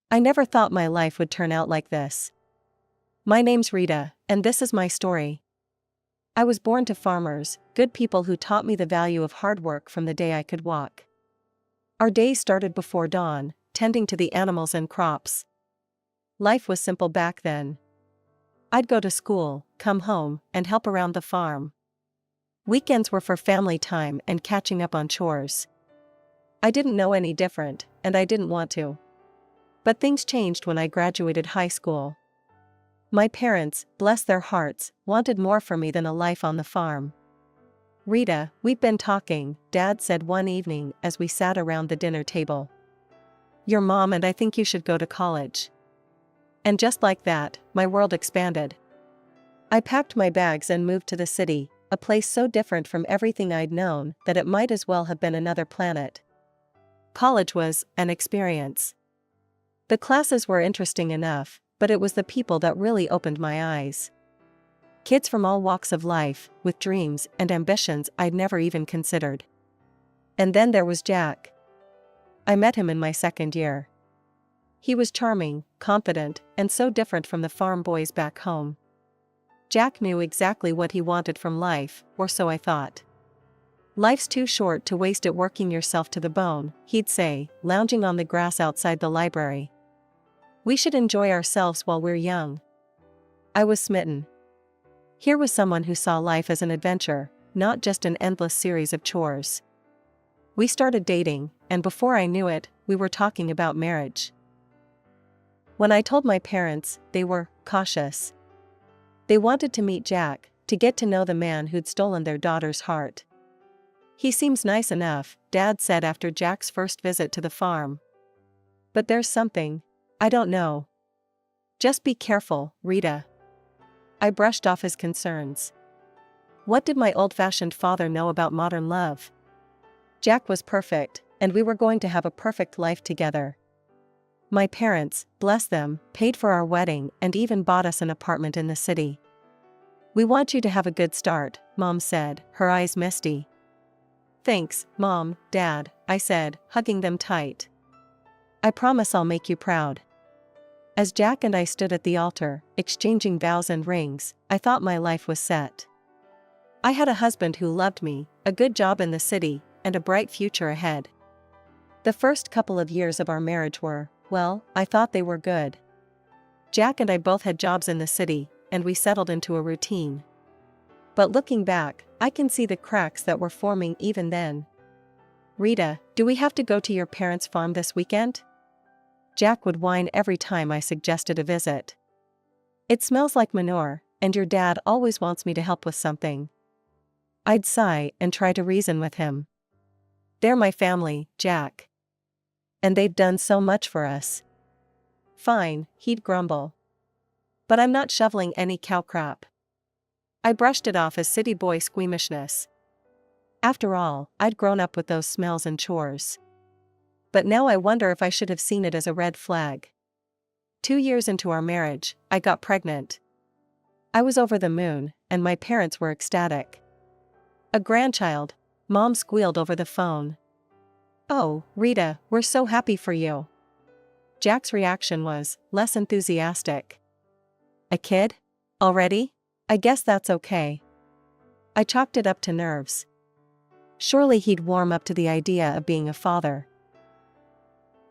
I never thought my life would turn out like this. My name's Rita, and this is my story. I was born to farmers, good people who taught me the value of hard work from the day I could walk. Our days started before dawn, tending to the animals and crops. Life was simple back then. I'd go to school, come home, and help around the farm. Weekends were for family time and catching up on chores. I didn't know any different, and I didn't want to. But things changed when I graduated high school. My parents, bless their hearts, wanted more for me than a life on the farm. "Rita, we've been talking," Dad said one evening as we sat around the dinner table. "Your mom and I think you should go to college." And just like that, my world expanded. I packed my bags and moved to the city, a place so different from everything I'd known that it might as well have been another planet. College was an experience. The classes were interesting enough, but it was the people that really opened my eyes. Kids from all walks of life, with dreams and ambitions I'd never even considered. And then there was Jack. I met him in my second year. He was charming, confident, and so different from the farm boys back home. Jack knew exactly what he wanted from life, or so I thought. "Life's too short to waste it working yourself to the bone," he'd say, lounging on the grass outside the library. "We should enjoy ourselves while we're young." I was smitten. Here was someone who saw life as an adventure, not just an endless series of chores. We started dating, and before I knew it, we were talking about marriage. When I told my parents, they were cautious. They wanted to meet Jack, to get to know the man who'd stolen their daughter's heart. "He seems nice enough," Dad said after Jack's first visit to the farm. "But there's something. I don't know." "Just be careful, Rita." I brushed off his concerns. What did my old-fashioned father know about modern love? Jack was perfect, and we were going to have a perfect life together. My parents, bless them, paid for our wedding and even bought us an apartment in the city. "We want you to have a good start," Mom said, her eyes misty. "Thanks, Mom, Dad," I said, hugging them tight. "I promise I'll make you proud." As Jack and I stood at the altar, exchanging vows and rings, I thought my life was set. I had a husband who loved me, a good job in the city, and a bright future ahead. The first couple of years of our marriage were, well, I thought they were good. Jack and I both had jobs in the city, and we settled into a routine. But looking back, I can see the cracks that were forming even then. "Rita, do we have to go to your parents' farm this weekend?" Jack would whine every time I suggested a visit. "It smells like manure, and your dad always wants me to help with something." I'd sigh and try to reason with him. "They're my family, Jack. And they've done so much for us." "Fine," he'd grumble. "But I'm not shoveling any cow crap." I brushed it off as city boy squeamishness. After all, I'd grown up with those smells and chores. But now I wonder if I should have seen it as a red flag. 2 years into our marriage, I got pregnant. I was over the moon, and my parents were ecstatic. "A grandchild," Mom squealed over the phone. "Oh, Rita, we're so happy for you." Jack's reaction was less enthusiastic. "A kid? Already? I guess that's okay." I chalked it up to nerves. Surely he'd warm up to the idea of being a father.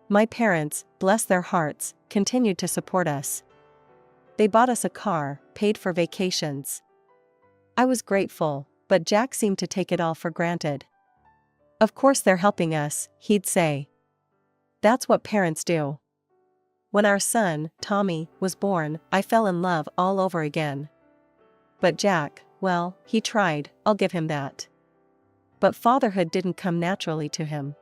My parents, bless their hearts, continued to support us. They bought us a car, paid for vacations. I was grateful, but Jack seemed to take it all for granted. "Of course they're helping us," he'd say. "That's what parents do." When our son, Tommy, was born, I fell in love all over again. But Jack, well, he tried, I'll give him that. But fatherhood didn't come naturally to him.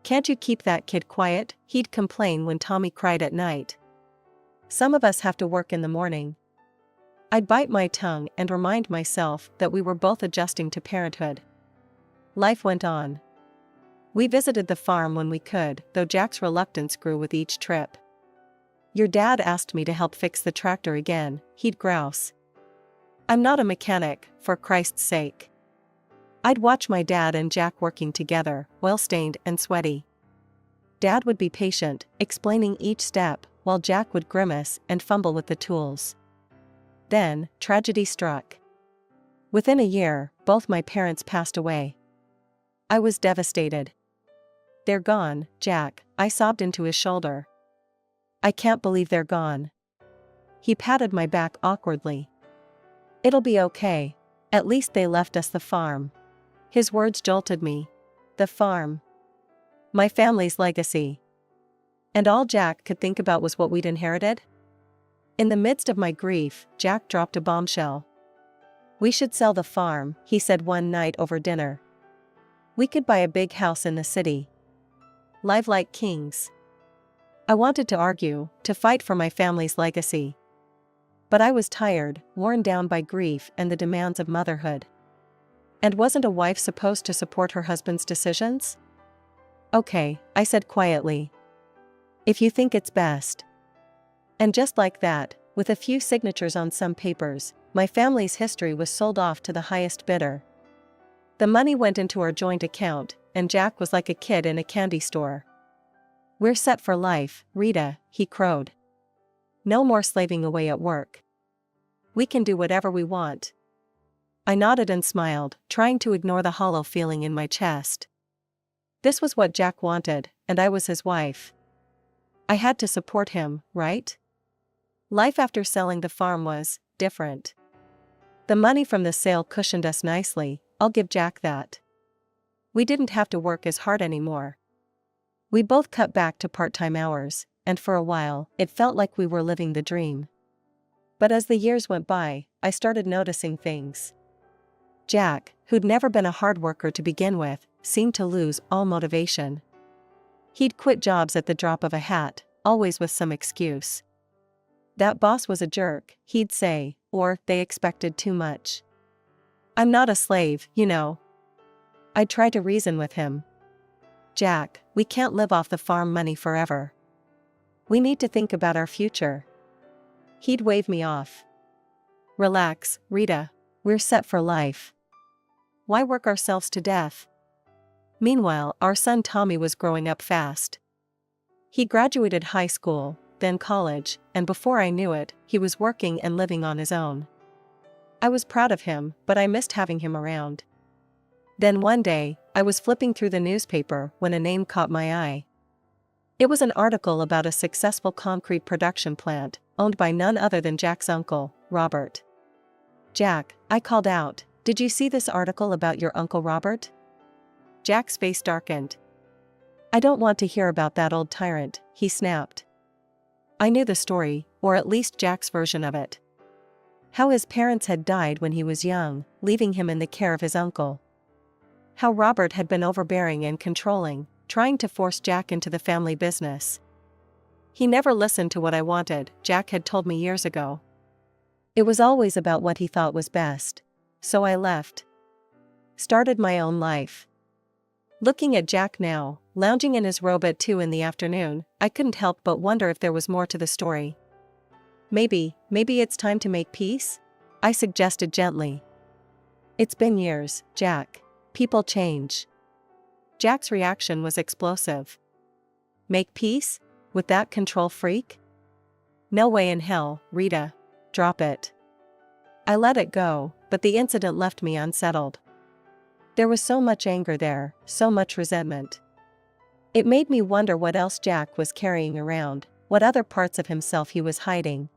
"Can't you keep that kid quiet?" he'd complain when Tommy cried at night. "Some of us have to work in the morning." I'd bite my tongue and remind myself that we were both adjusting to parenthood. Life went on. We visited the farm when we could, though Jack's reluctance grew with each trip. "Your dad asked me to help fix the tractor again," he'd grouse. "I'm not a mechanic, for Christ's sake." I'd watch my dad and Jack working together, oil-stained and sweaty. Dad would be patient, explaining each step, while Jack would grimace and fumble with the tools. Then, tragedy struck. Within a year, both my parents passed away. I was devastated. "They're gone, Jack," I sobbed into his shoulder. "I can't believe they're gone." He patted my back awkwardly. "It'll be okay. At least they left us the farm." His words jolted me. The farm. My family's legacy. And all Jack could think about was what we'd inherited? In the midst of my grief, Jack dropped a bombshell. "We should sell the farm," he said one night over dinner. "We could buy a big house in the city. Live like kings." I wanted to argue, to fight for my family's legacy. But I was tired, worn down by grief and the demands of motherhood. And wasn't a wife supposed to support her husband's decisions? "Okay," I said quietly. "If you think it's best." And just like that, with a few signatures on some papers, my family's history was sold off to the highest bidder. The money went into our joint account, and Jack was like a kid in a candy store. "We're set for life, Rita," he crowed. "No more slaving away at work. We can do whatever we want." I nodded and smiled, trying to ignore the hollow feeling in my chest. This was what Jack wanted, and I was his wife. I had to support him, right? Life after selling the farm was different. The money from the sale cushioned us nicely, I'll give Jack that. We didn't have to work as hard anymore. We both cut back to part-time hours, and for a while, it felt like we were living the dream. But as the years went by, I started noticing things. Jack, who'd never been a hard worker to begin with, seemed to lose all motivation. He'd quit jobs at the drop of a hat, always with some excuse. That boss was a jerk, he'd say, or they expected too much. "I'm not a slave, you know." I'd try to reason with him. "Jack, we can't live off the farm money forever. We need to think about our future." He'd wave me off. "Relax, Rita. We're set for life. Why work ourselves to death?" Meanwhile, our son Tommy was growing up fast. He graduated high school, then college, and before I knew it, he was working and living on his own. I was proud of him, but I missed having him around. Then one day, I was flipping through the newspaper when a name caught my eye. It was an article about a successful concrete production plant, owned by none other than Jack's uncle, Robert. "Jack," I called out, "did you see this article about your Uncle Robert?" Jack's face darkened. "I don't want to hear about that old tyrant," he snapped. I knew the story, or at least Jack's version of it. How his parents had died when he was young, leaving him in the care of his uncle. How Robert had been overbearing and controlling, trying to force Jack into the family business. He never listened to what I wanted, Jack had told me years ago. It was always about what he thought was best. So I left. Started my own life. Looking at Jack now, lounging in his robe at 2 in the afternoon, I couldn't help but wonder if there was more to the story. Maybe it's time to make peace?" I suggested gently. "It's been years, Jack. People change." Jack's reaction was explosive. "Make peace? With that control freak? No way in hell, Rita. Drop it." I let it go, but the incident left me unsettled. There was so much anger there, so much resentment. It made me wonder what else Jack was carrying around, what other parts of himself he was hiding.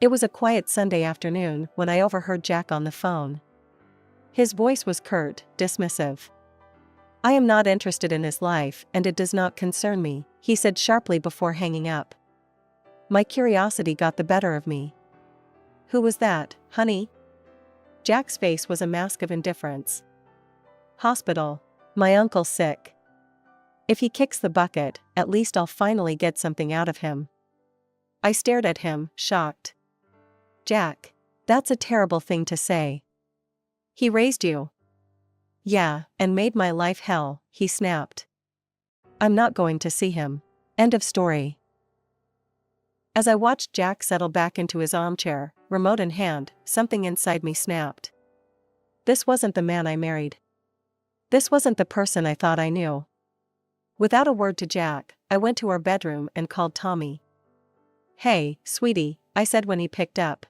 It was a quiet Sunday afternoon when I overheard Jack on the phone. His voice was curt, dismissive. "I am not interested in his life and it does not concern me," he said sharply before hanging up. My curiosity got the better of me. "Who was that, honey?" Jack's face was a mask of indifference. "Hospital. My uncle's sick. If he kicks the bucket, at least I'll finally get something out of him." I stared at him, shocked. "Jack, that's a terrible thing to say." "He raised you." "Yeah, and made my life hell," he snapped. "I'm not going to see him." End of story. As I watched Jack settle back into his armchair, remote in hand, something inside me snapped. This wasn't the man I married. This wasn't the person I thought I knew. Without a word to Jack, I went to our bedroom and called Tommy. "Hey, sweetie," I said when he picked up.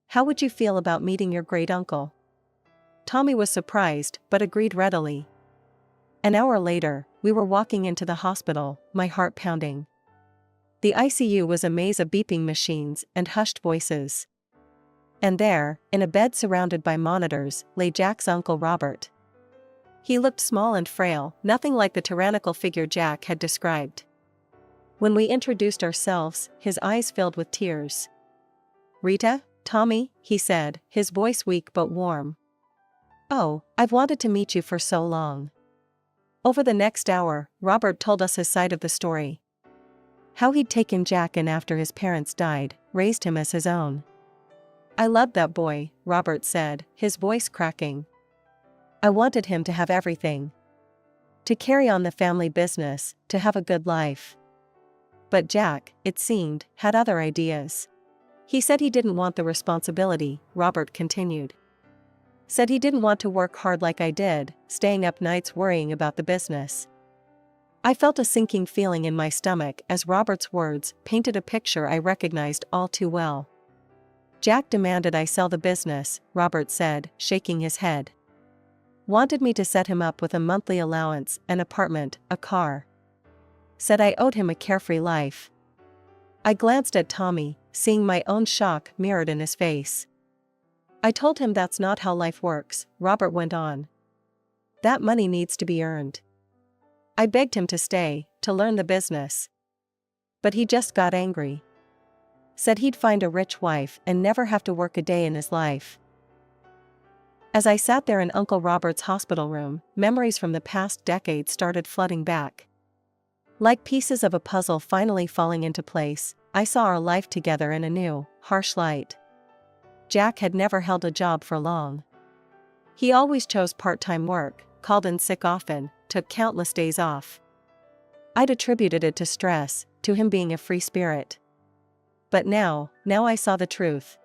"How would you feel about meeting your great uncle?" Tommy was surprised, but agreed readily. An hour later, we were walking into the hospital, my heart pounding. The ICU was a maze of beeping machines and hushed voices. And there, in a bed surrounded by monitors, lay Jack's uncle Robert. He looked small and frail, nothing like the tyrannical figure Jack had described. When we introduced ourselves, his eyes filled with tears. "Rita, Tommy," he said, his voice weak but warm. "Oh, I've wanted to meet you for so long." Over the next hour, Robert told us his side of the story. How he'd taken Jack in after his parents died, raised him as his own. "I loved that boy," Robert said, his voice cracking. "I wanted him to have everything. To carry on the family business, to have a good life. But Jack, it seemed, had other ideas. He said he didn't want the responsibility," Robert continued. "Said he didn't want to work hard like I did, staying up nights worrying about the business." I felt a sinking feeling in my stomach as Robert's words painted a picture I recognized all too well. "Jack demanded I sell the business," Robert said, shaking his head. "Wanted me to set him up with a monthly allowance, an apartment, a car. Said I owed him a carefree life." I glanced at Tommy, seeing my own shock mirrored in his face. "I told him that's not how life works," Robert went on. "That money needs to be earned. I begged him to stay, to learn the business. But he just got angry. Said he'd find a rich wife and never have to work a day in his life." As I sat there in Uncle Robert's hospital room, memories from the past decade started flooding back. Like pieces of a puzzle finally falling into place, I saw our life together in a new, harsh light. Jack had never held a job for long. He always chose part-time work, called in sick often, took countless days off. I'd attributed it to stress, to him being a free spirit. But now I saw the truth.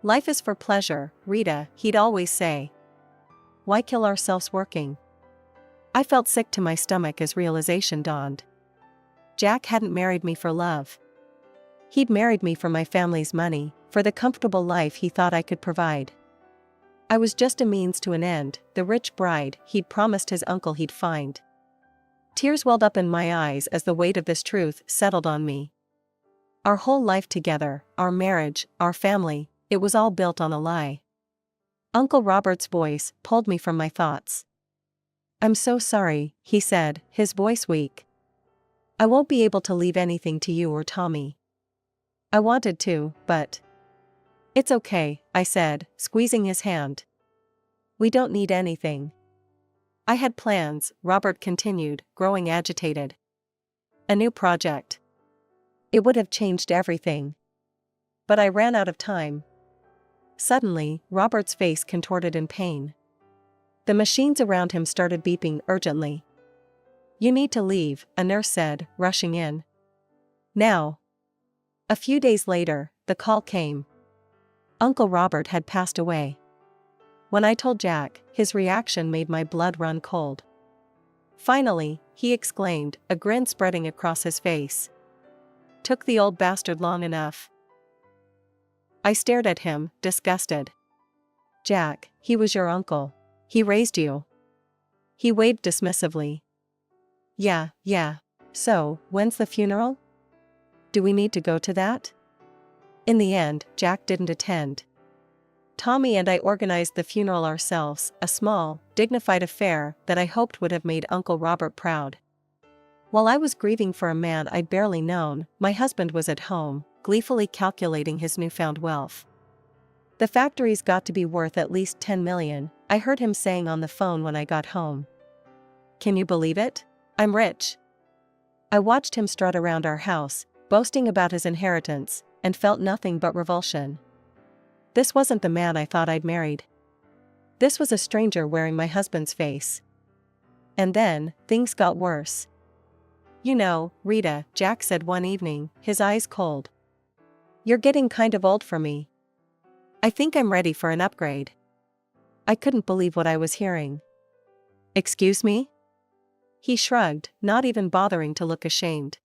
"Life is for pleasure, Rita," he'd always say. "Why kill ourselves working?" I felt sick to my stomach as realization dawned. Jack hadn't married me for love. He'd married me for my family's money, for the comfortable life he thought I could provide. I was just a means to an end, the rich bride he'd promised his uncle he'd find. Tears welled up in my eyes as the weight of this truth settled on me. Our whole life together, our marriage, our family, it was all built on a lie. Uncle Robert's voice pulled me from my thoughts. "I'm so sorry," he said, his voice weak. "I won't be able to leave anything to you or Tommy. I wanted to, but..." "It's okay," I said, squeezing his hand. "We don't need anything." "I had plans," Robert continued, growing agitated. "A new project. It would have changed everything. But I ran out of time." Suddenly, Robert's face contorted in pain. The machines around him started beeping urgently. "You need to leave," a nurse said, rushing in. "Now." A few days later, the call came. Uncle Robert had passed away. When I told Jack, his reaction made my blood run cold. "Finally," he exclaimed, a grin spreading across his face. "Took the old bastard long enough." I stared at him, disgusted. "Jack, he was your uncle. He raised you." He waved dismissively. Yeah. So, when's the funeral? Do we need to go to that?" In the end, Jack didn't attend. Tommy and I organized the funeral ourselves, a small, dignified affair that I hoped would have made Uncle Robert proud. While I was grieving for a man I'd barely known, my husband was at home, gleefully calculating his newfound wealth. "The factory's got to be worth at least 10 million, I heard him saying on the phone when I got home. Can you believe it? I'm rich." I watched him strut around our house, boasting about his inheritance, and felt nothing but revulsion. This wasn't the man I thought I'd married. This was a stranger wearing my husband's face. And then, things got worse. "You know, Rita," Jack said one evening, his eyes cold. "You're getting kind of old for me. I think I'm ready for an upgrade." I couldn't believe what I was hearing. "Excuse me?" He shrugged, not even bothering to look ashamed.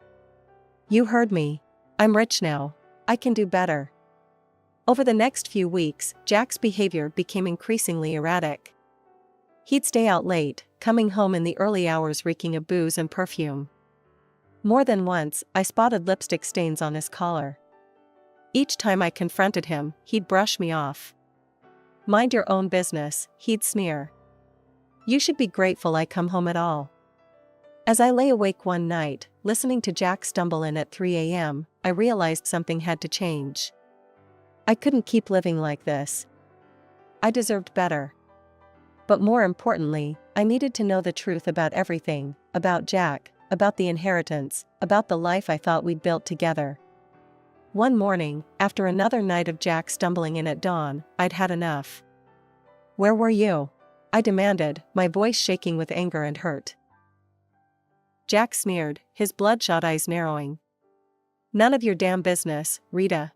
You heard me. I'm rich now. I can do better. Over the next few weeks, Jack's behavior became increasingly erratic. He'd stay out late, coming home in the early hours reeking of booze and perfume. More than once, I spotted lipstick stains on his collar. Each time I confronted him, he'd brush me off. Mind your own business, he'd sneer. You should be grateful I come home at all. As I lay awake one night, listening to Jack stumble in at 3 a.m., I realized something had to change. I couldn't keep living like this. I deserved better. But more importantly, I needed to know the truth about everything, about Jack, about the inheritance, about the life I thought we'd built together. One morning, after another night of Jack stumbling in at dawn, I'd had enough. Where were you? I demanded, my voice shaking with anger and hurt. Jack sneered, his bloodshot eyes narrowing. None of your damn business, Rita.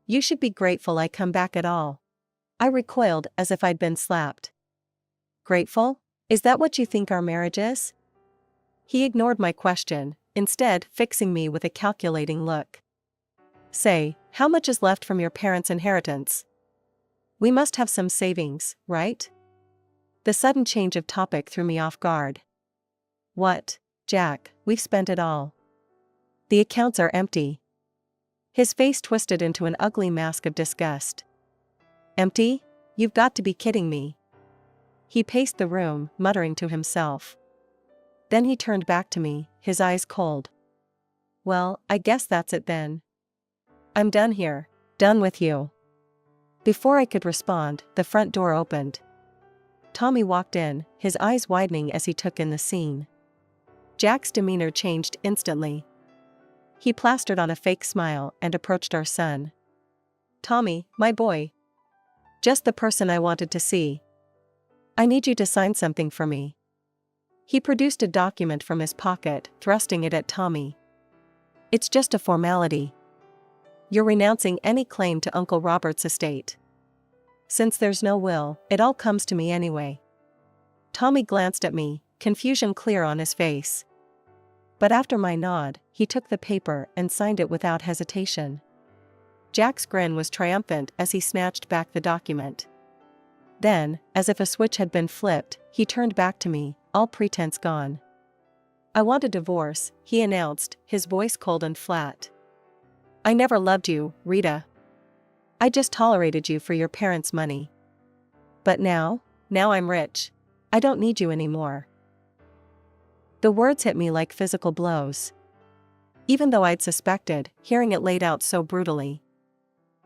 You should be grateful I come back at all. I recoiled as if I'd been slapped. Grateful? Is that what you think our marriage is? He ignored my question, instead fixing me with a calculating look. Say, how much is left from your parents' inheritance? We must have some savings, right? The sudden change of topic threw me off guard. What, Jack, we've spent it all. The accounts are empty. His face twisted into an ugly mask of disgust. Empty? You've got to be kidding me. He paced the room, muttering to himself. Then he turned back to me, his eyes cold. Well, I guess that's it then. I'm done here. Done with you. Before I could respond, the front door opened. Tommy walked in, his eyes widening as he took in the scene. Jack's demeanor changed instantly. He plastered on a fake smile and approached our son. Tommy, my boy. Just the person I wanted to see. I need you to sign something for me. He produced a document from his pocket, thrusting it at Tommy. It's just a formality. You're renouncing any claim to Uncle Robert's estate. Since there's no will, it all comes to me anyway. Tommy glanced at me, confusion clear on his face. But after my nod, he took the paper and signed it without hesitation. Jack's grin was triumphant as he snatched back the document. Then, as if a switch had been flipped, he turned back to me, all pretense gone. I want a divorce, he announced, his voice cold and flat. I never loved you, Rita. I just tolerated you for your parents' money. But now I'm rich. I don't need you anymore. The words hit me like physical blows. Even though I'd suspected, hearing it laid out so brutally.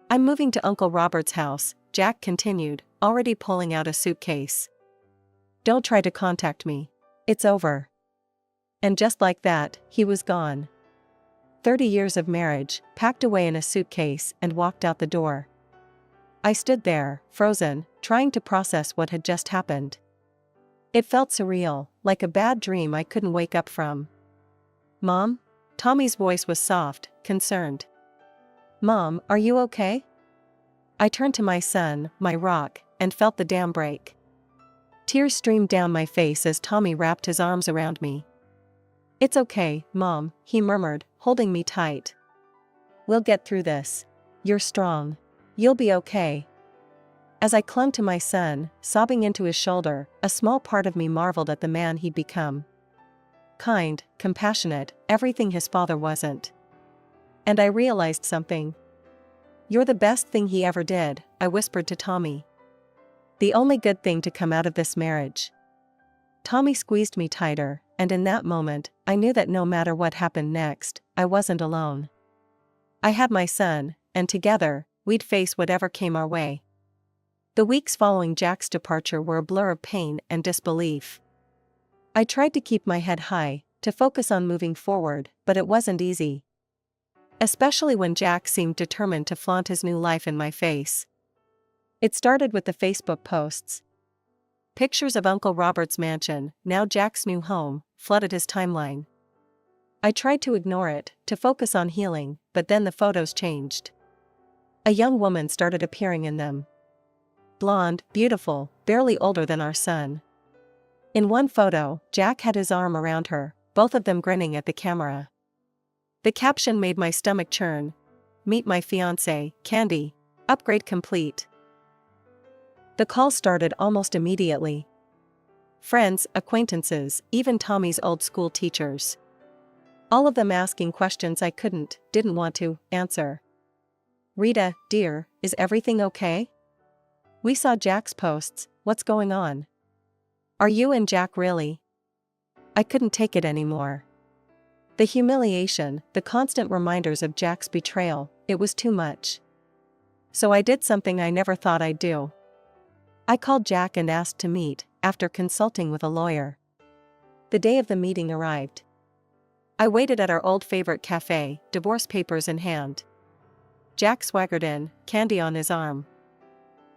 I'm moving to Uncle Robert's house, Jack continued, already pulling out a suitcase. Don't try to contact me. It's over. And just like that, he was gone. 30 years of marriage, packed away in a suitcase, and walked out the door. I stood there, frozen, trying to process what had just happened. It felt surreal, like a bad dream I couldn't wake up from. Mom? Tommy's voice was soft, concerned. Mom, are you okay? I turned to my son, my rock, and felt the dam break. Tears streamed down my face as Tommy wrapped his arms around me. It's okay, Mom, he murmured, holding me tight. We'll get through this. You're strong. You'll be okay. As I clung to my son, sobbing into his shoulder, a small part of me marveled at the man he'd become. Kind, compassionate, everything his father wasn't. And I realized something. You're the best thing he ever did, I whispered to Tommy. The only good thing to come out of this marriage. Tommy squeezed me tighter, and in that moment, I knew that no matter what happened next, I wasn't alone. I had my son, and together, we'd face whatever came our way. The weeks following Jack's departure were a blur of pain and disbelief. I tried to keep my head high, to focus on moving forward, but it wasn't easy. Especially when Jack seemed determined to flaunt his new life in my face. It started with the Facebook posts. Pictures of Uncle Robert's mansion, now Jack's new home, flooded his timeline. I tried to ignore it, to focus on healing, but then the photos changed. A young woman started appearing in them. Blonde, beautiful, barely older than our son. In one photo, Jack had his arm around her, both of them grinning at the camera. The caption made my stomach churn. Meet my fiancé, Candy. Upgrade complete. The call started almost immediately. Friends, acquaintances, even Tommy's old school teachers. All of them asking questions I didn't want to, answer. Rita, dear, is everything okay? We saw Jack's posts, what's going on? Are you and Jack really? I couldn't take it anymore. The humiliation, the constant reminders of Jack's betrayal, it was too much. So I did something I never thought I'd do. I called Jack and asked to meet, after consulting with a lawyer. The day of the meeting arrived. I waited at our old favorite cafe, divorce papers in hand. Jack swaggered in, Candy on his arm.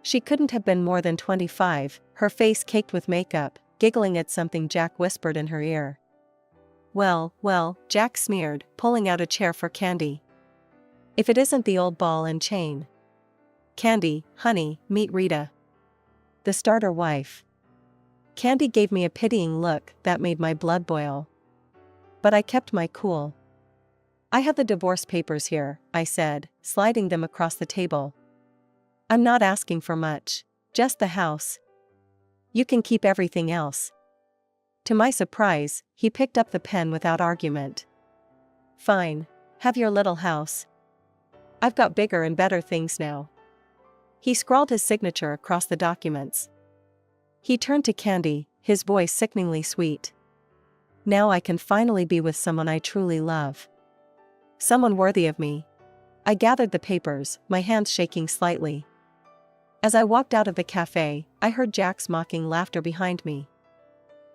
She couldn't have been more than 25, her face caked with makeup, giggling at something Jack whispered in her ear. Well, Jack sneered, pulling out a chair for Candy. If it isn't the old ball and chain. Candy, honey, meet Rita. The starter wife. Candy gave me a pitying look that made my blood boil. But I kept my cool. I have the divorce papers here, I said, sliding them across the table. I'm not asking for much. Just the house. You can keep everything else. To my surprise, he picked up the pen without argument. Fine. Have your little house. I've got bigger and better things now. He scrawled his signature across the documents. He turned to Candy, his voice sickeningly sweet. Now I can finally be with someone I truly love. Someone worthy of me. I gathered the papers, my hands shaking slightly. As I walked out of the cafe, I heard Jack's mocking laughter behind me.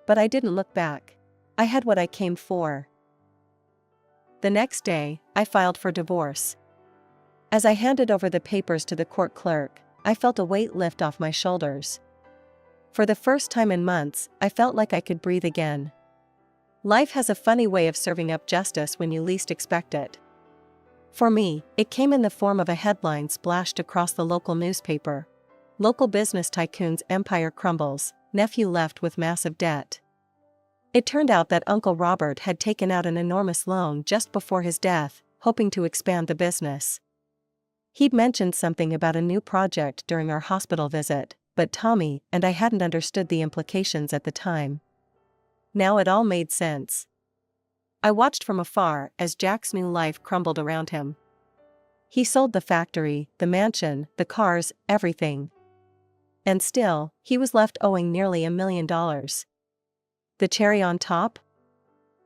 But I didn't look back. I had what I came for. The next day, I filed for divorce. As I handed over the papers to the court clerk, I felt a weight lift off my shoulders. For the first time in months, I felt like I could breathe again. Life has a funny way of serving up justice when you least expect it. For me, it came in the form of a headline splashed across the local newspaper. Local business tycoon's empire crumbles, nephew left with massive debt. It turned out that Uncle Robert had taken out an enormous loan just before his death, hoping to expand the business. He'd mentioned something about a new project during our hospital visit, but Tommy and I hadn't understood the implications at the time. Now it all made sense. I watched from afar as Jack's new life crumbled around him. He sold the factory, the mansion, the cars, everything. And still, he was left owing nearly $1 million. The cherry on top?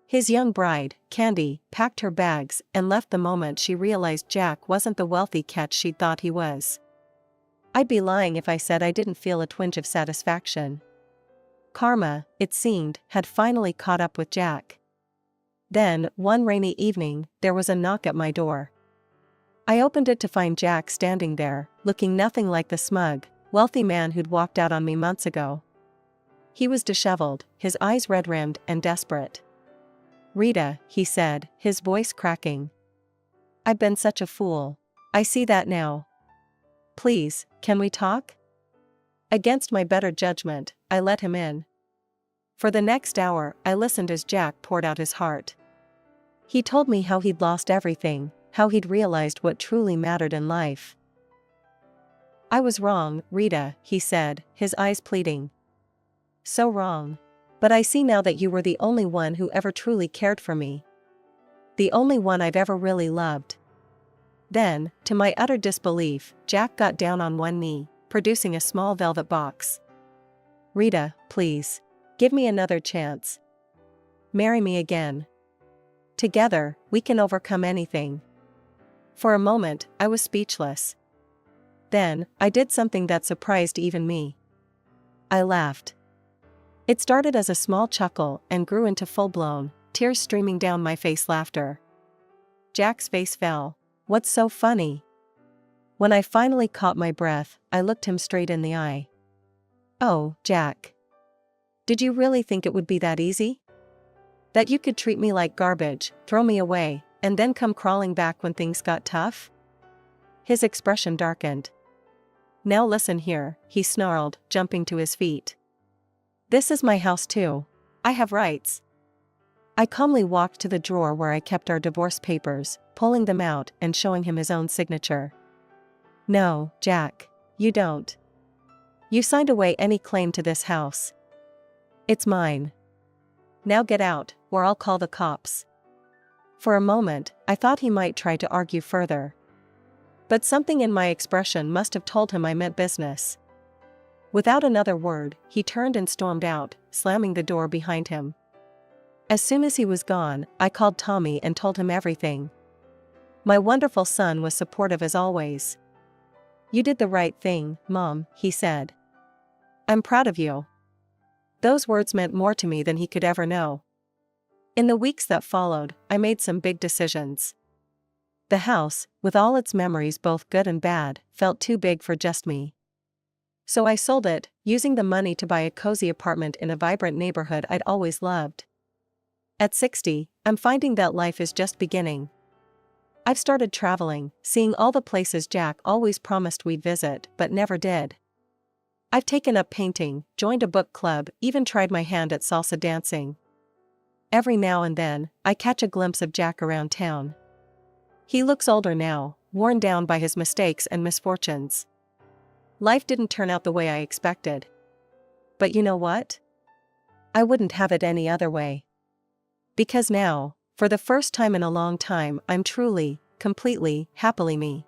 His young bride, Candy, packed her bags and left the moment she realized Jack wasn't the wealthy catch she'd thought he was. I'd be lying if I said I didn't feel a twinge of satisfaction. Karma, it seemed, had finally caught up with Jack. Then, one rainy evening, there was a knock at my door. I opened it to find Jack standing there, looking nothing like the smug, wealthy man who'd walked out on me months ago. He was disheveled, his eyes red-rimmed and desperate. Rita, he said, his voice cracking. I've been such a fool. I see that now. Please, can we talk? Against my better judgment, I let him in. For the next hour, I listened as Jack poured out his heart. He told me how he'd lost everything, how he'd realized what truly mattered in life. I was wrong, Rita, he said, his eyes pleading. So wrong. But I see now that you were the only one who ever truly cared for me. The only one I've ever really loved. Then, to my utter disbelief, Jack got down on one knee, producing a small velvet box. Rita, please. Give me another chance. Marry me again. Together, we can overcome anything. For a moment, I was speechless. Then, I did something that surprised even me. I laughed. It started as a small chuckle and grew into full-blown, tears streaming down my face laughter. Jack's face fell. What's so funny? When I finally caught my breath, I looked him straight in the eye. Oh, Jack. Did you really think it would be that easy? That you could treat me like garbage, throw me away, and then come crawling back when things got tough? His expression darkened. Now listen here, he snarled, jumping to his feet. This is my house too. I have rights. I calmly walked to the drawer where I kept our divorce papers, pulling them out and showing him his own signature. No, Jack. You don't. You signed away any claim to this house. It's mine. Now get out, or I'll call the cops. For a moment, I thought he might try to argue further. But something in my expression must have told him I meant business. Without another word, he turned and stormed out, slamming the door behind him. As soon as he was gone, I called Tommy and told him everything. My wonderful son was supportive as always. You did the right thing, Mom, he said. I'm proud of you. Those words meant more to me than he could ever know. In the weeks that followed, I made some big decisions. The house, with all its memories both good and bad, felt too big for just me. So I sold it, using the money to buy a cozy apartment in a vibrant neighborhood I'd always loved. At 60, I'm finding that life is just beginning. I've started traveling, seeing all the places Jack always promised we'd visit but never did. I've taken up painting, joined a book club, even tried my hand at salsa dancing. Every now and then, I catch a glimpse of Jack around town. He looks older now, worn down by his mistakes and misfortunes. Life didn't turn out the way I expected. But you know what? I wouldn't have it any other way. Because now, for the first time in a long time, I'm truly, completely, happily me.